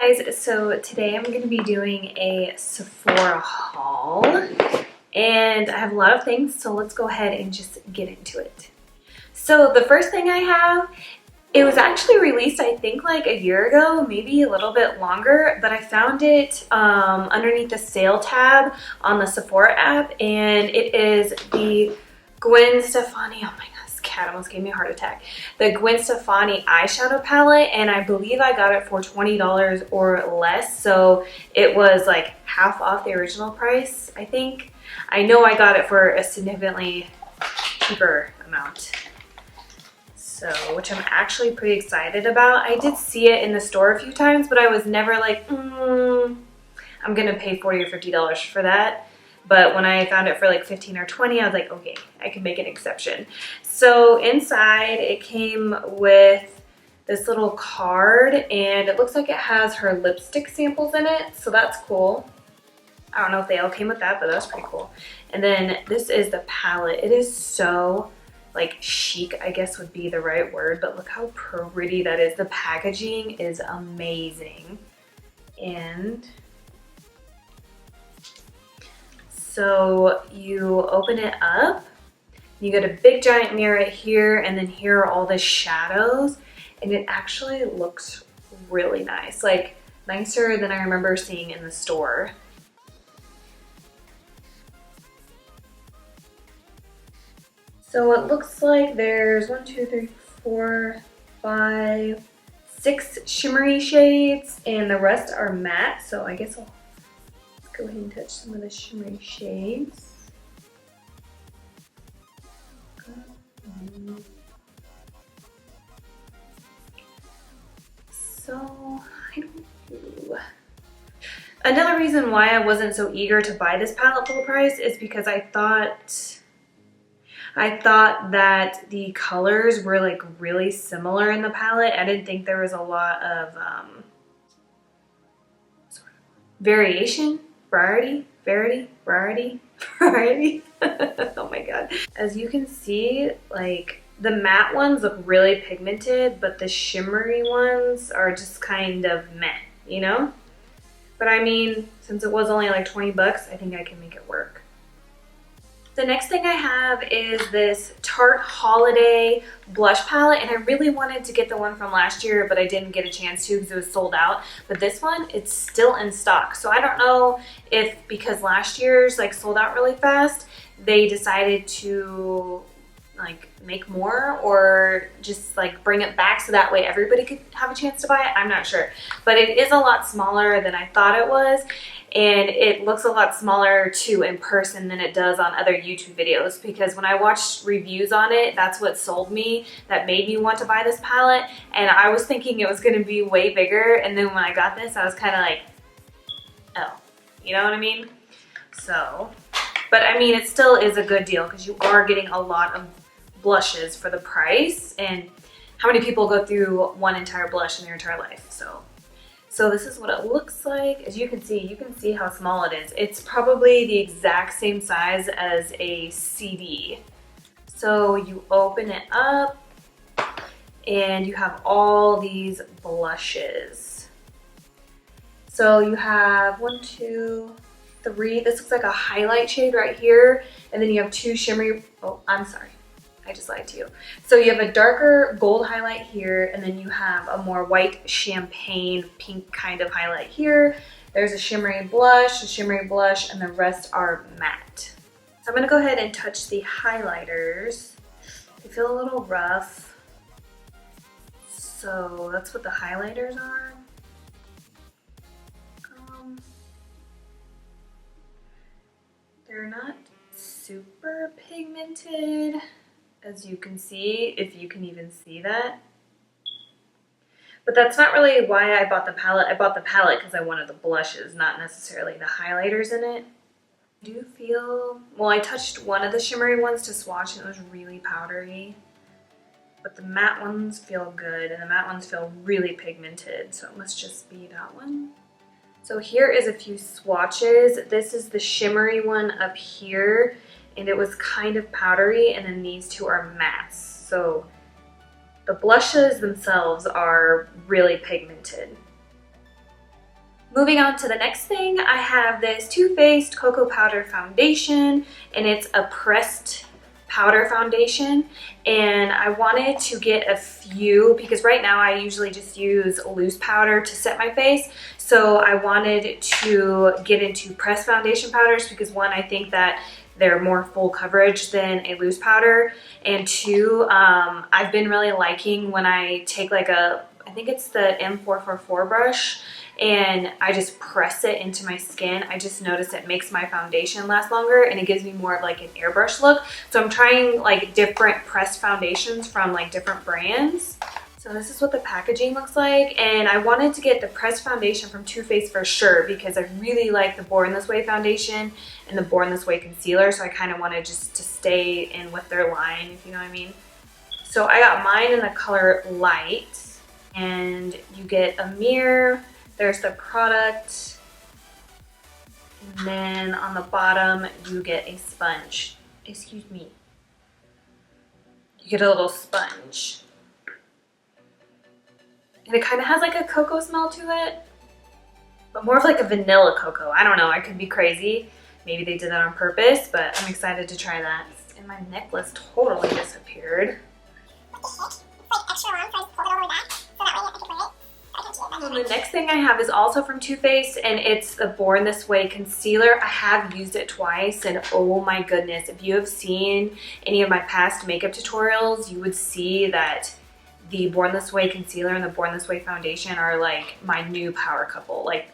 Guys, so today I'm going to be doing a Sephora haul, and I have a lot of things, so let's go ahead and just get into it. So the first thing I have, it was actually released I think like a year ago, maybe a little bit longer, but I found it underneath the sale tab on the Sephora app, and it is the Gwen Stefani, oh my god, this cat almost gave me a heart attack. The Gwen Stefani eyeshadow palette, and I believe I got it for $20 or less, so it was like half off the original price, I think. I know I got it for a significantly cheaper amount, so which I'm actually pretty excited about. I did see it in the store a few times, but I was never like, I'm gonna pay $40 or $50 for that. But when I found it for like 15 or 20, I was like, okay, I can make an exception. So inside it came with this little card, and it looks like it has her lipstick samples in it, so that's cool. I don't know if they all came with that, but that was pretty cool. And then this is the palette. It is so like chic, I guess would be the right word, but look how pretty that is. The packaging is amazing. And so you open it up, you get a big giant mirror right here, and then here are all the shadows, and it actually looks really nice, like nicer than I remember seeing in the store. So it looks like there's 1, 2, 3, 4, 5, 6 shimmery shades, and the rest are matte, so I guess I'll go ahead and touch some of the shimmery shades. So, I don't know. Another reason why I wasn't so eager to buy this palette full price is because I thought that the colors were like really similar in the palette. I didn't think there was a lot of variation. Variety. Oh my god. As you can see, like the matte ones look really pigmented, but the shimmery ones are just kind of meh, you know? But I mean, since it was only like 20 bucks, I think I can make it work. The next thing I have is this Tarte Holiday blush palette, and I really wanted to get the one from last year, but I didn't get a chance to because it was sold out. But this one, it's still in stock. So I don't know if because last year's like sold out really fast, they decided to like make more or just like bring it back so that way everybody could have a chance to buy it. I'm not sure, but it is a lot smaller than I thought it was. And it looks a lot smaller too in person than it does on other YouTube videos, because when I watched reviews on it, that's what sold me, that made me want to buy this palette. And I was thinking it was going to be way bigger, and then when I got this, I was kind of like, oh, you know what I mean? So, but I mean, it still is a good deal because you are getting a lot of blushes for the price, and how many people go through one entire blush in their entire life? So this is what it looks like. As you can see how small it is. It's probably the exact same size as a CD. So you open it up and you have all these blushes. So you have 1, 2, 3. This looks like a highlight shade right here. And then you have 2 shimmery, oh, I'm sorry. I just lied to you. So you have a darker gold highlight here, and then you have a more white champagne pink kind of highlight here. There's a shimmery blush, and the rest are matte. So I'm gonna go ahead and touch the highlighters. They feel a little rough. So that's what the highlighters are. They're not super pigmented, as you can see, if you can even see that. But that's not really why I bought the palette. I bought the palette because I wanted the blushes, not necessarily the highlighters in it. I do feel, well, I touched one of the shimmery ones to swatch and it was really powdery. But the matte ones feel good, and the matte ones feel really pigmented, so it must just be that one. So here is a few swatches. This is the shimmery one up here, and it was kind of powdery, and then these two are mattes. So the blushes themselves are really pigmented. Moving on to the next thing, I have this Too Faced Cocoa Powder Foundation, and it's a pressed powder foundation, and I wanted to get a few because right now I usually just use loose powder to set my face. So I wanted to get into pressed foundation powders because one, I think that they're more full coverage than a loose powder, and two, I've been really liking when I take like I think it's the M444 brush, and I just press it into my skin. I just notice it makes my foundation last longer and it gives me more of like an airbrush look. So I'm trying like different pressed foundations from like different brands. So this is what the packaging looks like, and I wanted to get the pressed foundation from Too Faced for sure because I really like the Born This Way foundation and the Born This Way concealer, so I kind of wanted just to stay in with their line, if you know what I mean. So I got mine in the color Light, and you get a mirror, there's the product, and then on the bottom you get a sponge. Excuse me. You get a little sponge. And it kind of has like a cocoa smell to it, but more of like a vanilla cocoa. I don't know, I could be crazy. Maybe they did that on purpose, but I'm excited to try that. And my necklace totally disappeared. And the next thing I have is also from Too Faced, and it's the Born This Way concealer. I have used it twice, and oh my goodness, if you have seen any of my past makeup tutorials, you would see that the Born This Way concealer and the Born This Way foundation are like my new power couple, like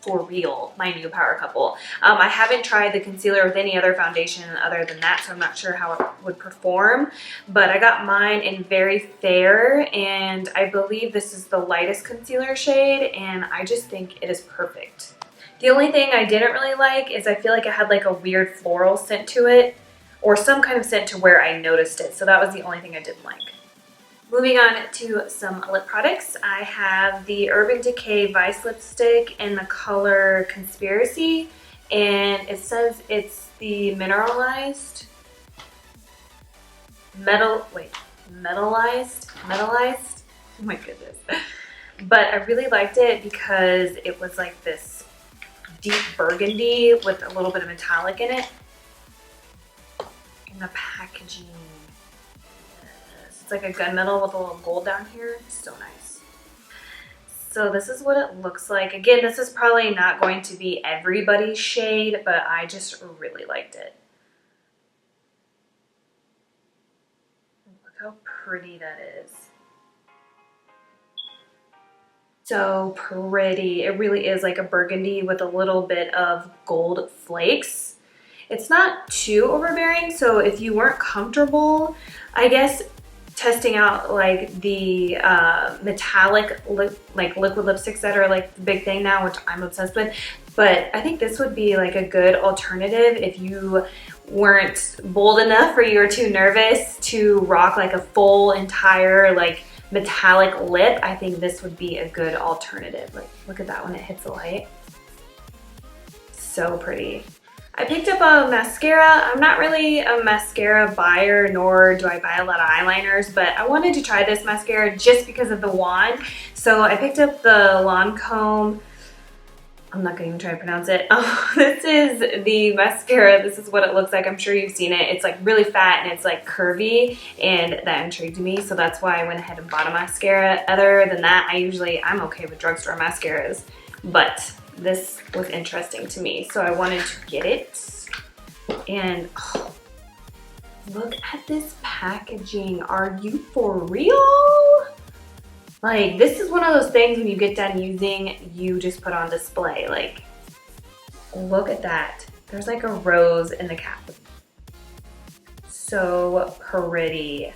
for real, my new power couple. I haven't tried the concealer with any other foundation other than that, so I'm not sure how it would perform, but I got mine in Very Fair, and I believe this is the lightest concealer shade, and I just think it is perfect. The only thing I didn't really like is I feel like it had like a weird floral scent to it, or some kind of scent to where I noticed it, so that was the only thing I didn't like. Moving on to some lip products, I have the Urban Decay Vice Lipstick in the color Conspiracy, and it says it's the metallized, oh my goodness. But I really liked it because it was like this deep burgundy with a little bit of metallic in it. And the packaging. It's like a gunmetal with a little gold down here. It's so nice. So this is what it looks like. Again, this is probably not going to be everybody's shade, but I just really liked it. Look how pretty that is. So pretty. It really is like a burgundy with a little bit of gold flakes. It's not too overbearing, so if you weren't comfortable, I guess testing out like the metallic like liquid lipsticks that are like the big thing now, which I'm obsessed with, but I think this would be like a good alternative if you weren't bold enough or you were too nervous to rock like a full entire like metallic lip. I think this would be a good alternative. Like, look at that when it hits the light. So pretty. I picked up a mascara. I'm not really a mascara buyer, nor do I buy a lot of eyeliners, but I wanted to try this mascara just because of the wand. So I picked up the Lancome. I'm not gonna even try to pronounce it. Oh, this is the mascara. This is what it looks like. I'm sure you've seen it. It's like really fat and it's like curvy, and that intrigued me. So that's why I went ahead and bought a mascara. Other than that, I'm okay with drugstore mascaras, but this was interesting to me, so I wanted to get it. And oh, look at this packaging. Are you for real? Like, this is one of those things when you get done using, you just put on display. Like, look at that. There's like a rose in the cap. So pretty.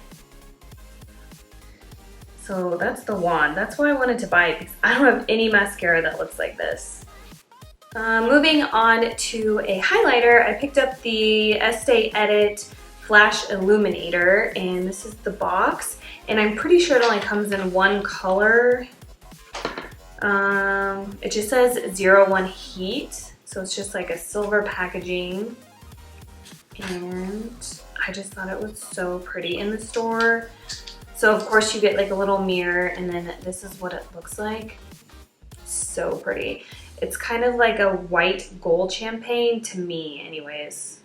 So that's the wand. That's why I wanted to buy it, because I don't have any mascara that looks like this. Moving on to a highlighter, I picked up the Estee Edit Flash Illuminator, and this is the box, and I'm pretty sure it only comes in one color. It just says 01 Heat, so it's just like a silver packaging, and I just thought it was so pretty in the store. So of course you get like a little mirror, and then this is what it looks like. So pretty. It's kind of like a white gold champagne to me anyways.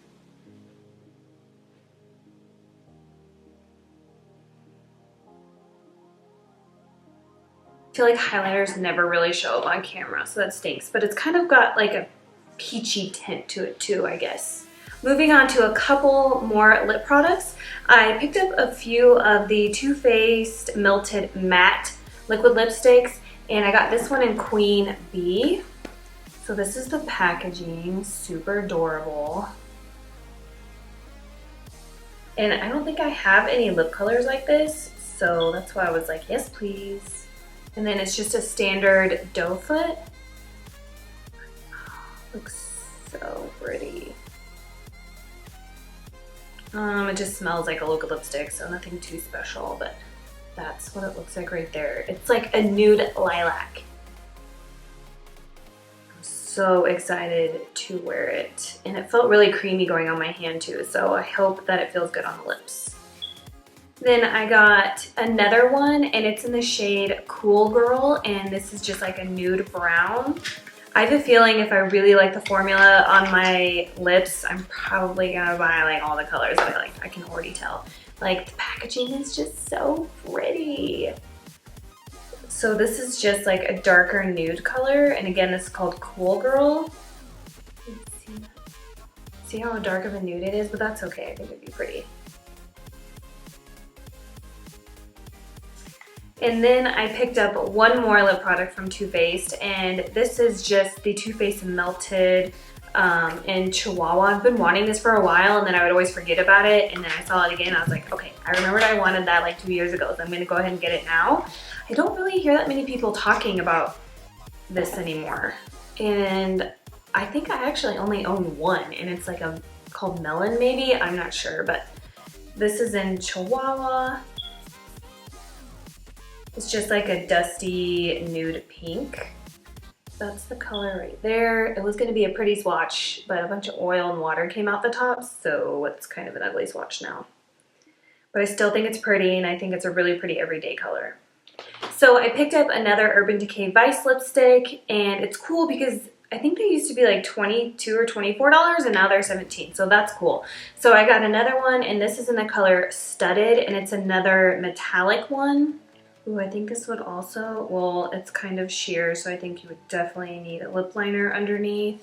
I feel like highlighters never really show up on camera, so that stinks. But it's kind of got like a peachy tint to it too, I guess. Moving on to a couple more lip products. I picked up a few of the Too Faced Melted Matte liquid lipsticks, and I got this one in Queen Bee. So this is the packaging, super adorable. And I don't think I have any lip colors like this, so that's why I was like, yes please. And then it's just a standard doe foot. Looks so pretty. It just smells like a liquid lipstick, so nothing too special, but that's what it looks like right there. It's like a nude lilac. I'm so excited to wear it. And it felt really creamy going on my hand too, so I hope that it feels good on the lips. Then I got another one, and it's in the shade Cool Girl, and this is just like a nude brown. I have a feeling if I really like the formula on my lips, I'm probably gonna buy like all the colors that I like. I can already tell. Like the packaging is just so pretty. So this is just like a darker nude color, and again, this is called Cool Girl. See how dark of a nude it is, but that's okay. I think it'd be pretty. And then I picked up one more lip product from Too Faced, and this is just the Too Faced Melted in Chihuahua. I've been wanting this for a while, and then I would always forget about it, and then I saw it again. I was like, okay, I remembered I wanted that like 2 years ago, so I'm gonna go ahead and get it now. I don't really hear that many people talking about this anymore, and I think I actually only own one, and it's like called Melon maybe, I'm not sure, but this is in Chihuahua. It's just like a dusty nude pink. That's the color right there. It was gonna be a pretty swatch, but a bunch of oil and water came out the top, so it's kind of an ugly swatch now. But I still think it's pretty, and I think it's a really pretty everyday color. So I picked up another Urban Decay Vice lipstick, and it's cool because I think they used to be like $22 or $24, and now they're $17, so that's cool. So I got another one, and this is in the color Studded, and it's another metallic one. Ooh, I think this would also, well, it's kind of sheer, so I think you would definitely need a lip liner underneath.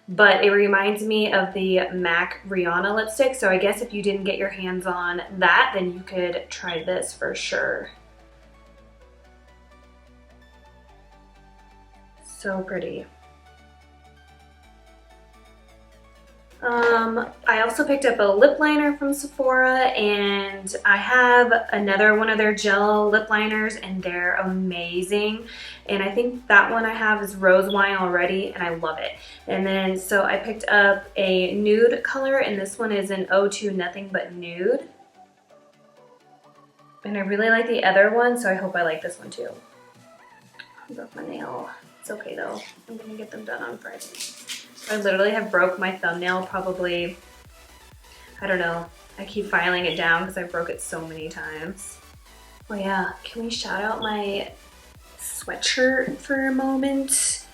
But it reminds me of the MAC Rihanna lipstick, so I guess if you didn't get your hands on that, then you could try this for sure. So pretty. I also picked up a lip liner from Sephora, and I have another one of their gel lip liners, and they're amazing. And I think that one I have is Rose Wine already, and I love it. And then, so I picked up a nude color, and this one is an O2 Nothing But Nude. And I really like the other one, so I hope I like this one too. I broke my nail. It's okay though. I'm gonna get them done on Friday. I literally have broke my thumbnail probably, I don't know. I keep filing it down because I broke it so many times. Oh yeah, can we shout out my sweatshirt for a moment?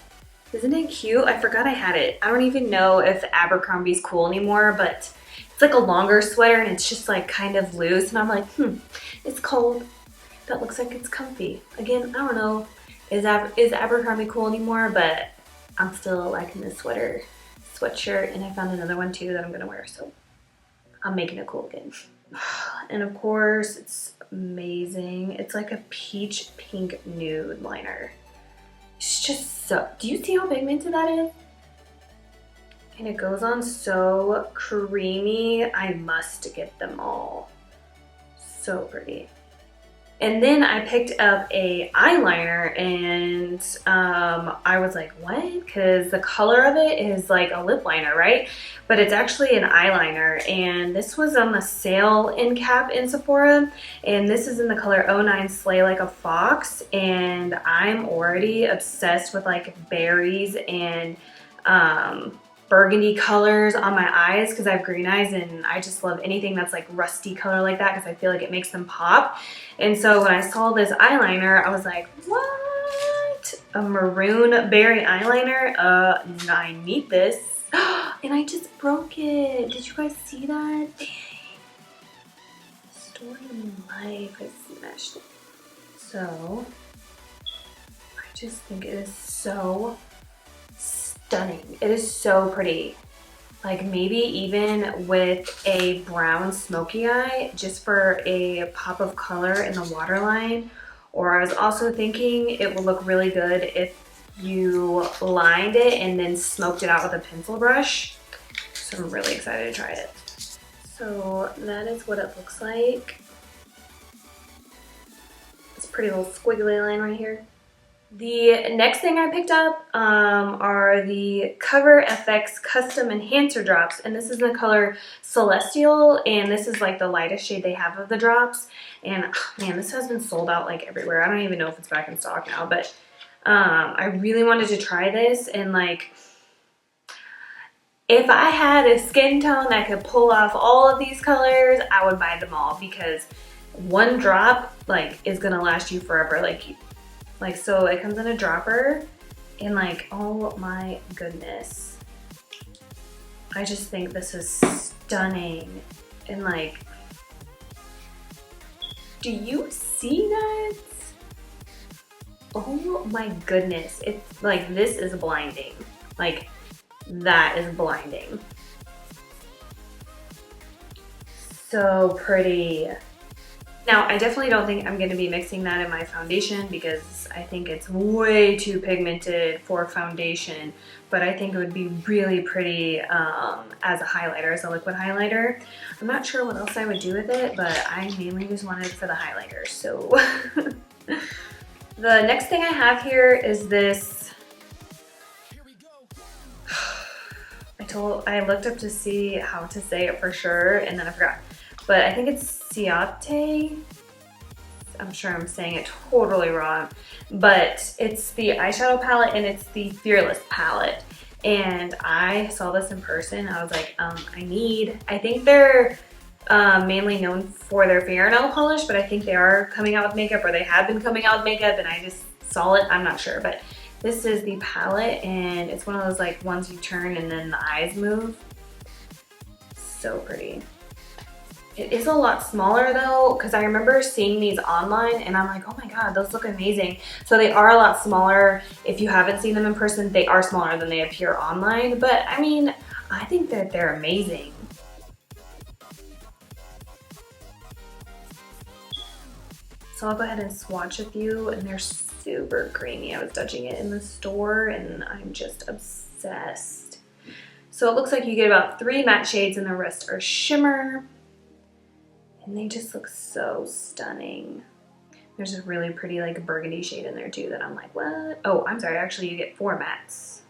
Isn't it cute? I forgot I had it. I don't even know if Abercrombie's cool anymore, but it's like a longer sweater and it's just like kind of loose. And I'm like, it's cold. That looks like it's comfy. Again, I don't know, is Abercrombie cool anymore, but I'm still liking this sweatshirt, and I found another one too that I'm gonna wear, so I'm making it cool again. And of course, it's amazing. It's like a peach pink nude liner. It's just so, do you see how pigmented that is? And it goes on so creamy. I must get them all. So pretty. And then I picked up a eyeliner, and I was like, what? Because the color of it is like a lip liner, right? But it's actually an eyeliner, and this was on the sale end cap in Sephora, and this is in the color 09 Slay Like a Fox, and I'm already obsessed with like berries and burgundy colors on my eyes because I have green eyes, and I just love anything that's like rusty color like that because I feel like it makes them pop. And so when I saw this eyeliner, I was like, what? a maroon berry eyeliner. I need this. And I just broke it. Did you guys see that? Dang. Story of my life. I smashed it. So, I just think it is so stunning. It is so pretty. Like maybe even with a brown smoky eye, just for a pop of color in the waterline. Or I was also thinking it would look really good if you lined it and then smoked it out with a pencil brush. So I'm really excited to try it. So that is what it looks like. It's a pretty little squiggly line right here. The next thing I picked up are the Cover FX Custom Enhancer Drops, and this is in the color Celestial, and this is like the lightest shade they have of the drops. And man, this has been sold out like everywhere. I don't even know if it's back in stock now, but I really wanted to try this, and like if I had a skin tone that could pull off all of these colors, I would buy them all, because one drop like is gonna last you forever. Like so it comes in a dropper, and like, oh my goodness, I just think this is stunning. And like, do you see that? Oh my goodness, it's like, this is blinding. Like, that is blinding. So pretty. Now, I definitely don't think I'm going to be mixing that in my foundation, because I think it's way too pigmented for foundation, but I think it would be really pretty as a highlighter, as a liquid highlighter. I'm not sure what else I would do with it, but I mainly just wanted it for the highlighter. So the next thing I have here is this. I looked up to see how to say it for sure, and then I forgot. But I think it's Ciate. I'm sure I'm saying it totally wrong. But it's the eyeshadow palette, and it's the Fearless palette. And I saw this in person. I was like, I think they're mainly known for their fingernail polish, but I think they are coming out with makeup, or they have been coming out with makeup, and I just saw it. I'm not sure, but this is the palette, and it's one of those like ones you turn and then the eyes move. So pretty. It is a lot smaller though, because I remember seeing these online and I'm like, oh my god, those look amazing. So they are a lot smaller. If you haven't seen them in person, they are smaller than they appear online. But I mean, I think that they're amazing. So I'll go ahead and swatch a few, and they're super creamy. I was touching it in the store and I'm just obsessed. So it looks like you get about 3 matte shades and the rest are shimmer. And they just look so stunning. There's a really pretty like burgundy shade in there too that I'm like, what? Oh, I'm sorry, actually you get 4 mattes.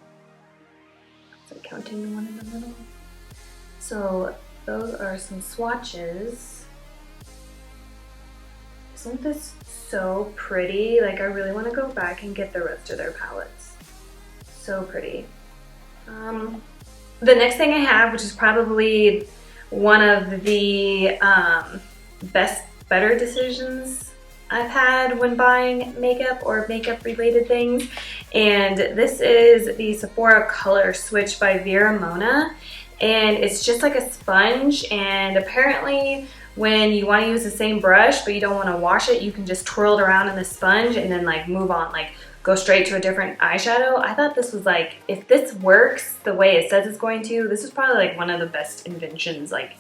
So counting the one in the middle. So those are some swatches. Isn't this so pretty? Like, I really want to go back and get the rest of their palettes. So pretty. The next thing I have, which is probably one of the better decisions I've had when buying makeup or makeup related things, and this is the Sephora Color Switch by Vera, and it's just like a sponge, and apparently when you want to use the same brush but you don't want to wash it, you can just twirl it around in the sponge and then like move on, like go straight to a different eyeshadow. I thought this was like, if this works the way it says it's going to, this is probably like one of the best inventions like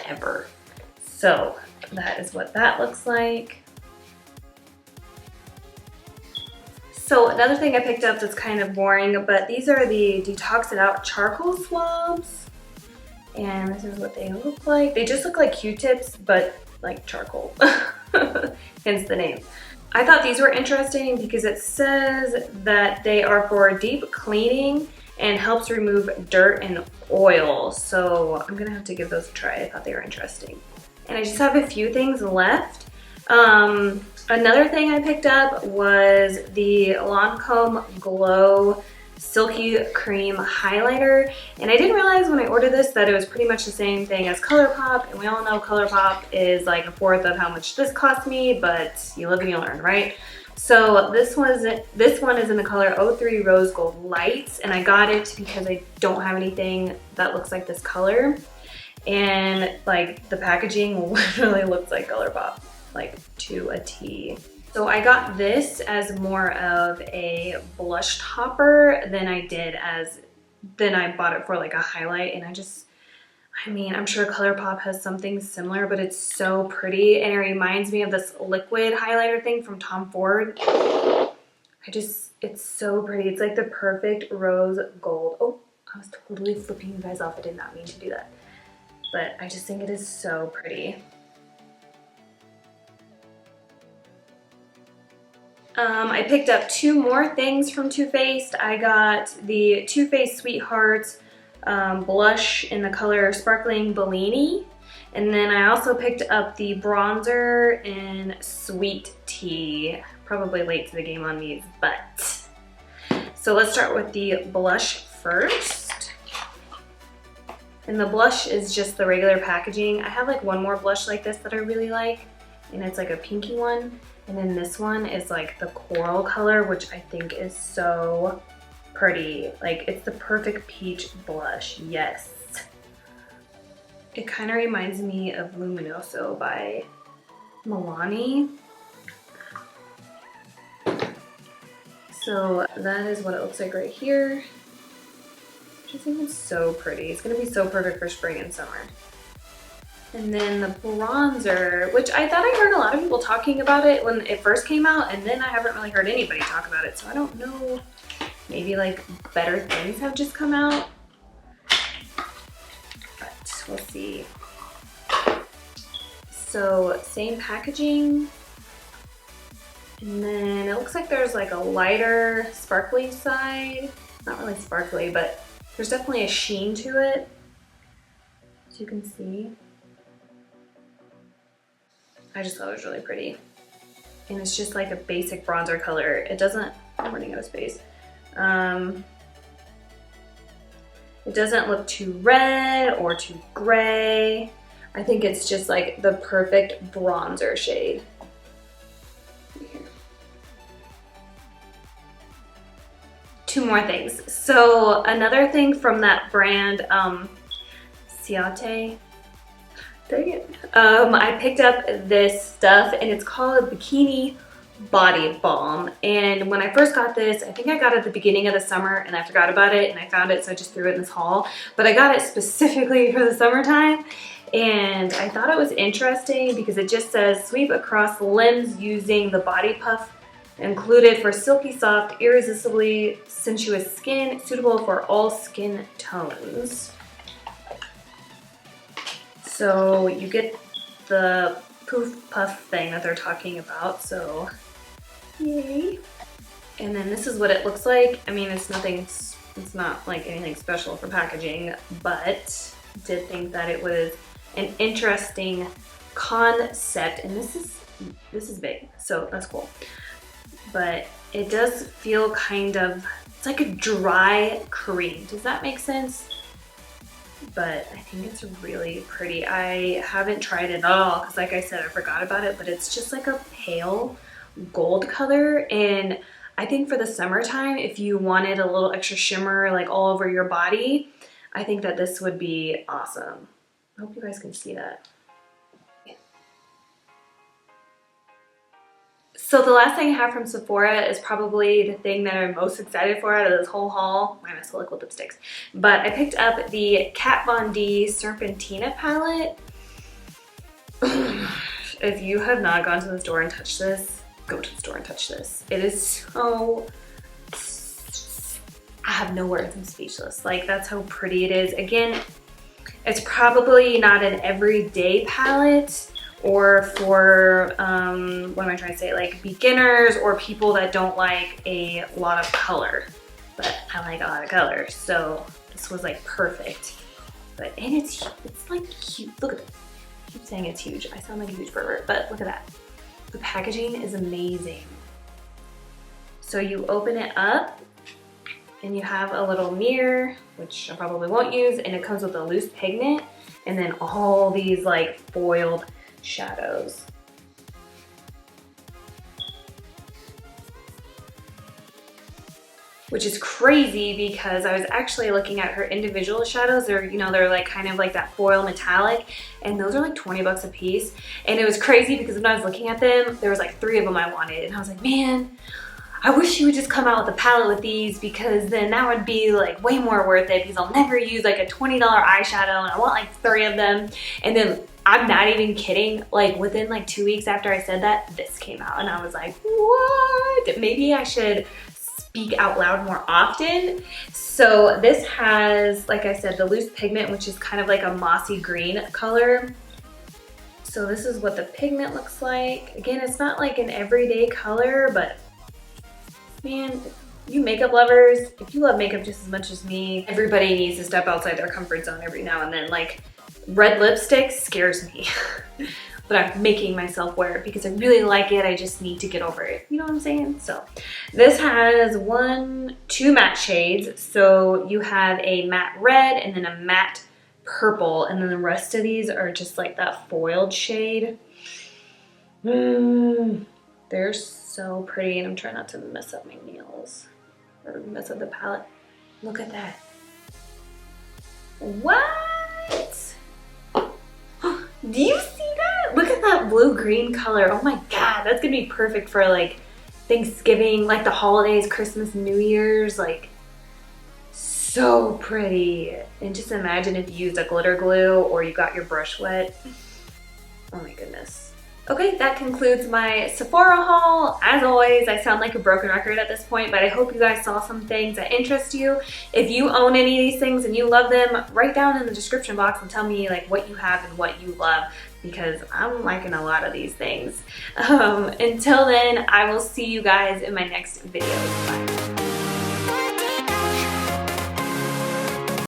ever. So that is what that looks like. So another thing I picked up that's kind of boring, but these are the Detox It Out charcoal swabs. And this is what they look like. They just look like Q-tips, but like charcoal, hence the name. I thought these were interesting because it says that they are for deep cleaning and helps remove dirt and oil. So I'm gonna have to give those a try. I thought they were interesting. And I just have a few things left. Another thing I picked up was the Lancome Glow Silky Cream Highlighter. And I didn't realize when I ordered this that it was pretty much the same thing as ColourPop. And we all know ColourPop is like 1/4 of how much this cost me, but you live and you learn, right? So this one is in the color 03 Rose Gold Lights, and I got it because I don't have anything that looks like this color. And like the packaging literally looks like ColourPop, like to a T. So I got this as more of a blush topper than I bought it for like a highlight, and I mean, I'm sure ColourPop has something similar, but it's so pretty, and it reminds me of this liquid highlighter thing from Tom Ford. It's so pretty. It's like the perfect rose gold. Oh, I was totally flipping you guys off. I did not mean to do that. But I just think it is so pretty. I picked up 2 more things from Too Faced. I got the Too Faced Sweethearts blush in the color Sparkling Bellini. And then I also picked up the bronzer in Sweet Tea. Probably late to the game on these, but. So let's start with the blush first. And the blush is just the regular packaging. I have like one more blush like this that I really like, and it's like a pinky one. And then this one is like the coral color, which I think is so pretty. Like, it's the perfect peach blush, yes. It kind of reminds me of Luminoso by Milani. So that is what it looks like right here. I just think it's so pretty. It's gonna be so perfect for spring and summer. And then the bronzer, which I thought I heard a lot of people talking about it when it first came out, and then I haven't really heard anybody talk about it, so I don't know. Maybe like better things have just come out, but we'll see. So same packaging, and then it looks like there's like a lighter sparkly side. Not really sparkly, but there's definitely a sheen to it, as you can see. I just thought it was really pretty. And it's just like a basic bronzer color. It doesn't, I'm running out of space. It doesn't look too red or too gray. I think it's just like the perfect bronzer shade. Here. 2 more things. So another thing from that brand, Ciate. Dang it. I picked up this stuff, and it's called a Bikini Body Balm. And when I first got this, I think I got it at the beginning of the summer, and I forgot about it, and I found it, so I just threw it in this haul. But I got it specifically for the summertime, and I thought it was interesting because it just says sweep across limbs using the body puff included for silky soft, irresistibly sensuous skin, suitable for all skin tones. So you get the poof puff thing that they're talking about, so yay. And then this is what it looks like. I mean, it's not like anything special for packaging, but did think that it was an interesting concept, and this is big, so that's cool. But it does feel kind of, it's like a dry cream. Does that make sense? But I think it's really pretty. I haven't tried it at all because, like I said, I forgot about it, but it's just like a pale gold color, and I think for the summertime, if you wanted a little extra shimmer like all over your body, I think that this would be awesome. I hope you guys can see that. So the last thing I have from Sephora is probably the thing that I'm most excited for out of this whole haul, minus the liquid lipsticks. But I picked up the Kat Von D Serpentina Palette. If you have not gone to the store and touched this, go to the store and touch this. It is so, I have no words, I'm speechless. Like, that's how pretty it is. Again, it's probably not an everyday palette, or for, what am I trying to say, like beginners or people that don't like a lot of color. But I like a lot of color, so this was like perfect. But, and it's like cute, look at it. I keep saying it's huge. I sound like a huge pervert, but look at that. The packaging is amazing. So you open it up, and you have a little mirror, which I probably won't use, and it comes with a loose pigment, and then all these like foiled shadows. which is crazy because I was actually looking at her individual shadows. They're, you know, they're like kind of like that foil metallic, and those are like 20 bucks a piece. And it was crazy because when I was looking at them, there was like 3 of them I wanted, and I was like, man, I wish she would just come out with a palette with these, because then that would be like way more worth it, because I'll never use like a $20 eyeshadow and I want like 3 of them. And then I'm not even kidding, like within like 2 weeks after I said that, this came out and I was like, what? Maybe I should speak out loud more often. So this has, like I said, the loose pigment, which is kind of like a mossy green color. So this is what the pigment looks like. Again, it's not like an everyday color, but man, you makeup lovers, if you love makeup just as much as me, everybody needs to step outside their comfort zone every now and then. Like, red lipstick scares me. But I'm making myself wear it because I really like it. I just need to get over it. You know what I'm saying? So this has 2 matte shades. So you have a matte red and then a matte purple. And then the rest of these are just like that foiled shade. They're so pretty, and I'm trying not to mess up my nails or mess up the palette. Look at that. What? Do you see that? Look at that blue-green color. Oh my God, that's gonna be perfect for like Thanksgiving, like the holidays, Christmas, New Year's, like so pretty. And just imagine if you used a glitter glue or you got your brush wet. Oh my goodness. Okay, that concludes my Sephora haul. As always, I sound like a broken record at this point, but I hope you guys saw some things that interest you. If you own any of these things and you love them, write down in the description box and tell me like what you have and what you love, because I'm liking a lot of these things. Until then, I will see you guys in my next video. Bye.